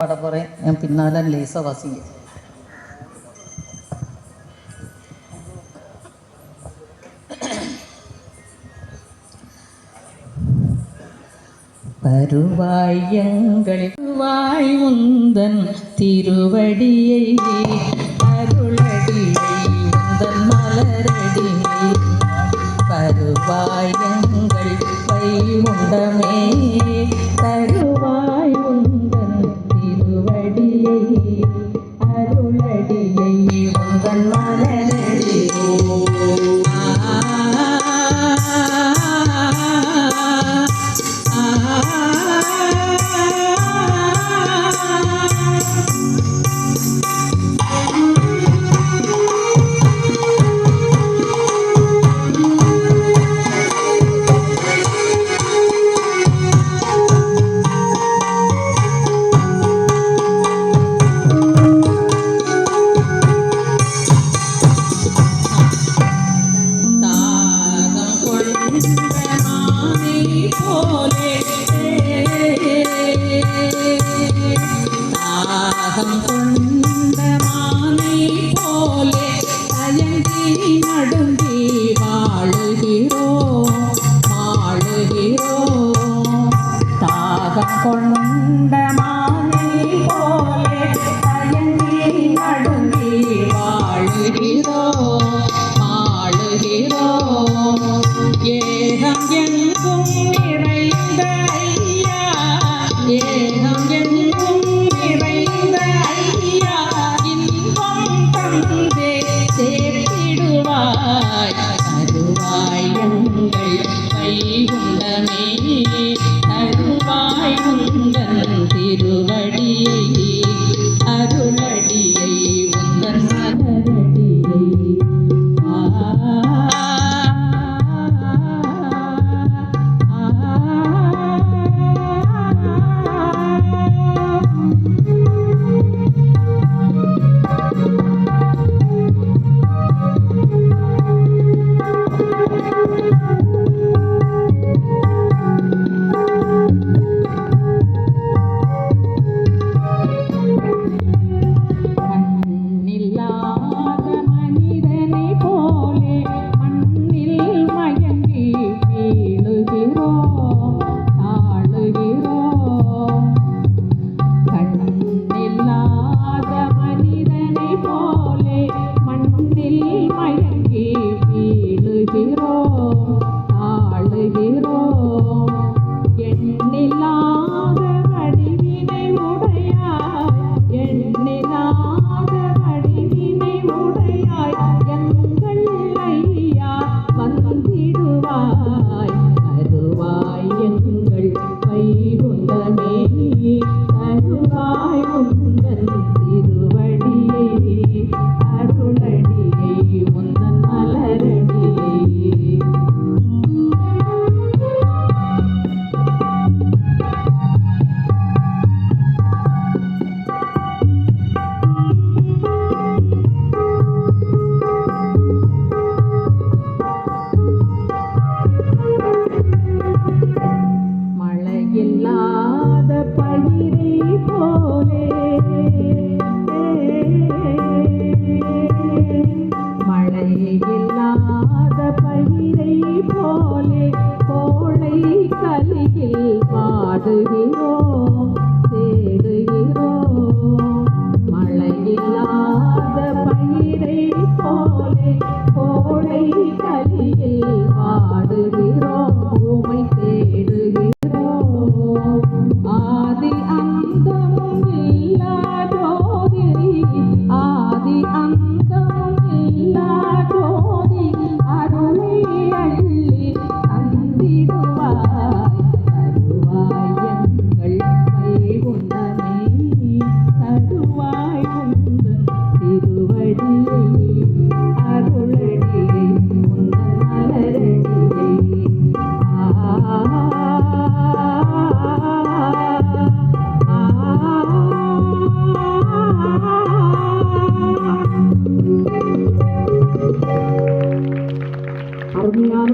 பாட போகிறேன். என் பின்னால் லேசாக வாசிங்க. வருவாயங்கள் வாய் உந்தன் திருவடியை அருளடியை உந்தன் மலரடியை வருவாயங்கள் வை உண்டமே தருவாய் உந்தன் திருவடியை அருளடியை உந்தன் மலரடியை நடுங்கி வாழுகிறோம் தாகம் கொண்ட மானை போலே தயங்கி நடுங்கி வாழுகிறோம் ஏகம் எங்கும் நிறைந்த ஐயா ஏகம் எங்கும் நிறைந்த ஐயா இன்பம் தந்தே சேர்த்திடுவாய் தருவாய் எங்கள் வைகுண்டமே தருவாய் உந்தன் திருவடியை அருளடியை உந்தன் மலரடியை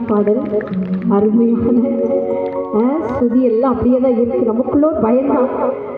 பாடல் அருமையான ஸ்ருதி எல்லாம் அப்படியே தான் இருக்கு. நமக்குள்ள ஒரு பயம்தான்.